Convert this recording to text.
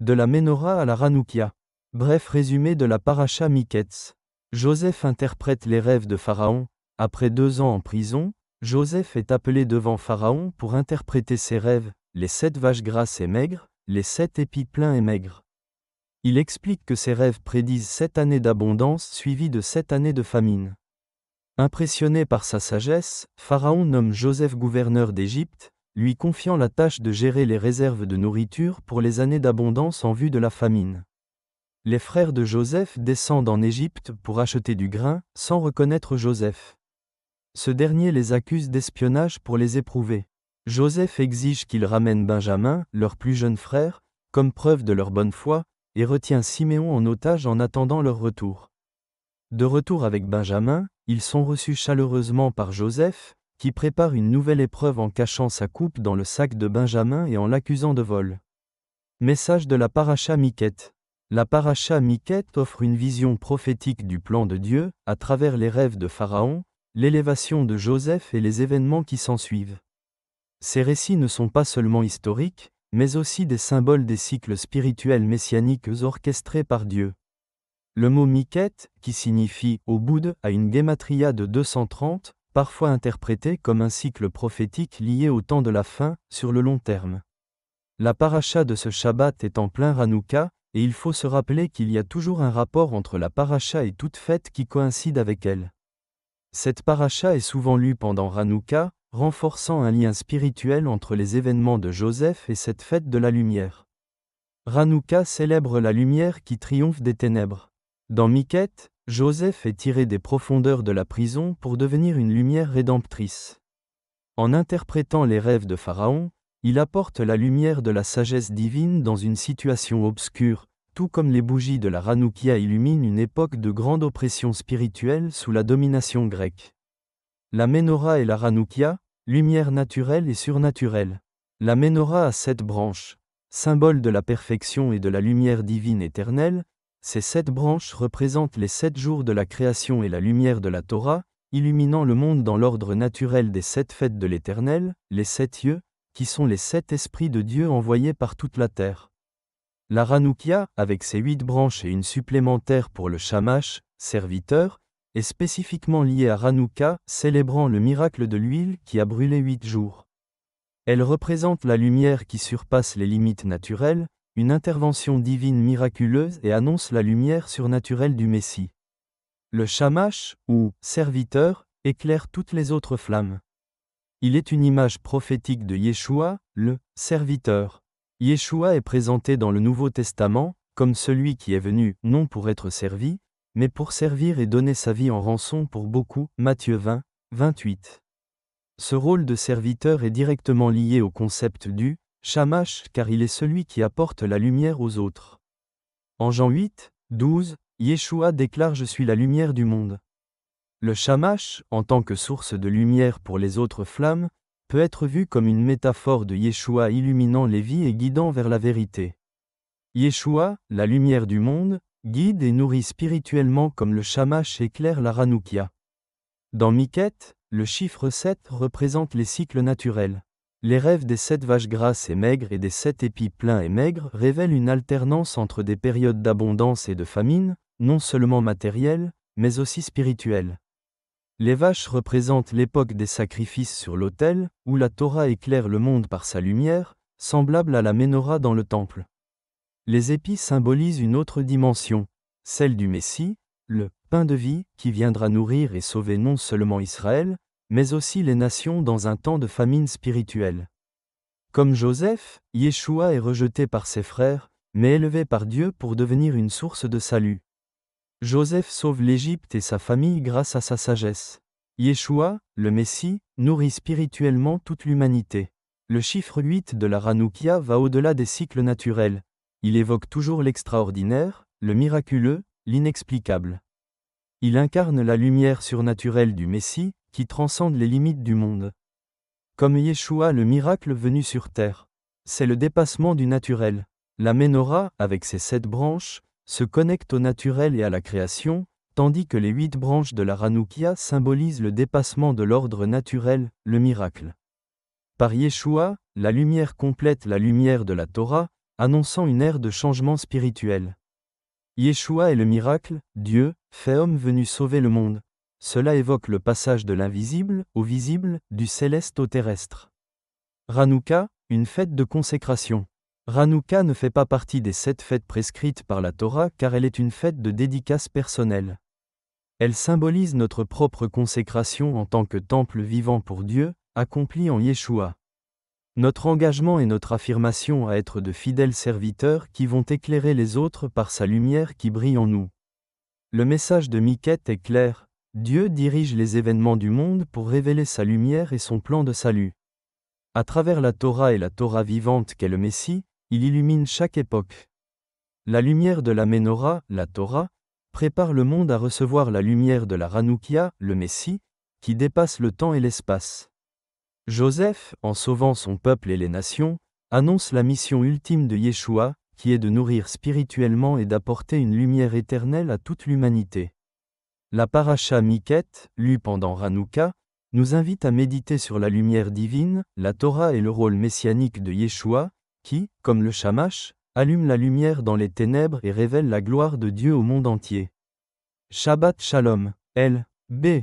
De la Ménorah à la Hanoukia. Bref résumé de la paracha Miketz. Joseph interprète les rêves de Pharaon. Après 2 ans en prison, Joseph est appelé devant Pharaon pour interpréter ses rêves, les 7 vaches grasses et maigres, les 7 épis pleins et maigres. Il explique que ses rêves prédisent 7 années d'abondance suivies de 7 années de famine. Impressionné par sa sagesse, Pharaon nomme Joseph gouverneur d'Égypte, lui confiant la tâche de gérer les réserves de nourriture pour les années d'abondance en vue de la famine. Les frères de Joseph descendent en Égypte pour acheter du grain, sans reconnaître Joseph. Ce dernier les accuse d'espionnage pour les éprouver. Joseph exige qu'ils ramènent Benjamin, leur plus jeune frère, comme preuve de leur bonne foi, et retient Siméon en otage en attendant leur retour. De retour avec Benjamin, ils sont reçus chaleureusement par Joseph, qui prépare une nouvelle épreuve en cachant sa coupe dans le sac de Benjamin et en l'accusant de vol. Message de la paracha Miketz. La paracha Miketz offre une vision prophétique du plan de Dieu, à travers les rêves de Pharaon, l'élévation de Joseph et les événements qui s'ensuivent. Ces récits ne sont pas seulement historiques, mais aussi des symboles des cycles spirituels messianiques orchestrés par Dieu. Le mot Miketz, qui signifie « au bout de », a une guématria de 230, parfois interprété comme un cycle prophétique lié au temps de la fin, sur le long terme. La paracha de ce Shabbat est en plein Hanouka, et il faut se rappeler qu'il y a toujours un rapport entre la paracha et toute fête qui coïncide avec elle. Cette paracha est souvent lue pendant Hanouka, renforçant un lien spirituel entre les événements de Joseph et cette fête de la lumière. Hanouka célèbre la lumière qui triomphe des ténèbres. Dans Miketz, Joseph est tiré des profondeurs de la prison pour devenir une lumière rédemptrice. En interprétant les rêves de Pharaon, il apporte la lumière de la sagesse divine dans une situation obscure, tout comme les bougies de la Hanoukia illuminent une époque de grande oppression spirituelle sous la domination grecque. La Ménorah et la Hanoukia, lumière naturelle et surnaturelle. La Ménorah a 7 branches, symbole de la perfection et de la lumière divine éternelle. Ces 7 branches représentent les 7 jours de la création et la lumière de la Torah, illuminant le monde dans l'ordre naturel des 7 fêtes de l'Éternel, les 7 yeux, qui sont les 7 esprits de Dieu envoyés par toute la terre. La Hanoukia, avec ses 8 branches et une supplémentaire pour le Shamash, serviteur, est spécifiquement liée à Hanouka, célébrant le miracle de l'huile qui a brûlé 8 jours. Elle représente la lumière qui surpasse les limites naturelles, une intervention divine miraculeuse et annonce la lumière surnaturelle du Messie. Le Shamash, ou serviteur, éclaire toutes les autres flammes. Il est une image prophétique de Yeshua, le serviteur. Yeshua est présenté dans le Nouveau Testament comme celui qui est venu non pour être servi, mais pour servir et donner sa vie en rançon pour beaucoup. Matthieu 20, 28. Ce rôle de serviteur est directement lié au concept du Shamash car il est celui qui apporte la lumière aux autres. En Jean 8, 12, Yeshua déclare « Je suis la lumière du monde ». Le Shamash, en tant que source de lumière pour les autres flammes, peut être vu comme une métaphore de Yeshua illuminant les vies et guidant vers la vérité. Yeshua, la lumière du monde, guide et nourrit spirituellement comme le Shamash éclaire la Hanoukia. Dans Miketz, le chiffre 7 représente les cycles naturels. Les rêves des 7 vaches grasses et maigres et des 7 épis pleins et maigres révèlent une alternance entre des périodes d'abondance et de famine, non seulement matérielles, mais aussi spirituelles. Les vaches représentent l'époque des sacrifices sur l'autel, où la Torah éclaire le monde par sa lumière, semblable à la Ménorah dans le temple. Les épis symbolisent une autre dimension, celle du Messie, le pain de vie, qui viendra nourrir et sauver non seulement Israël, mais aussi les nations dans un temps de famine spirituelle. Comme Joseph, Yeshua est rejeté par ses frères, mais élevé par Dieu pour devenir une source de salut. Joseph sauve l'Égypte et sa famille grâce à sa sagesse. Yeshua, le Messie, nourrit spirituellement toute l'humanité. Le chiffre 8 de la Hanoukia va au-delà des cycles naturels. Il évoque toujours l'extraordinaire, le miraculeux, l'inexplicable. Il incarne la lumière surnaturelle du Messie, qui transcende les limites du monde. Comme Yeshua le miracle venu sur terre. C'est le dépassement du naturel. La Ménorah, avec ses 7 branches, se connecte au naturel et à la création, tandis que les 8 branches de la Hanoukia symbolisent le dépassement de l'ordre naturel, le miracle. Par Yeshua, la lumière complète la lumière de la Torah, annonçant une ère de changement spirituel. Yeshua est le miracle, Dieu, fait homme venu sauver le monde. Cela évoque le passage de l'invisible au visible, du céleste au terrestre. Hanouka, une fête de consécration. Hanouka ne fait pas partie des 7 fêtes prescrites par la Torah car elle est une fête de dédicace personnelle. Elle symbolise notre propre consécration en tant que temple vivant pour Dieu, accompli en Yeshua. Notre engagement et notre affirmation à être de fidèles serviteurs qui vont éclairer les autres par sa lumière qui brille en nous. Le message de Miquette est clair, Dieu dirige les événements du monde pour révéler sa lumière et son plan de salut. À travers la Torah et la Torah vivante qu'est le Messie, il illumine chaque époque. La lumière de la Ménorah, la Torah, prépare le monde à recevoir la lumière de la Hanoukia, le Messie, qui dépasse le temps et l'espace. Joseph, en sauvant son peuple et les nations, annonce la mission ultime de Yeshua, qui est de nourrir spirituellement et d'apporter une lumière éternelle à toute l'humanité. La paracha Miquette, lue pendant Hanouka, nous invite à méditer sur la lumière divine, la Torah et le rôle messianique de Yeshua, qui, comme le Shamash, allume la lumière dans les ténèbres et révèle la gloire de Dieu au monde entier. Shabbat Shalom, L. B.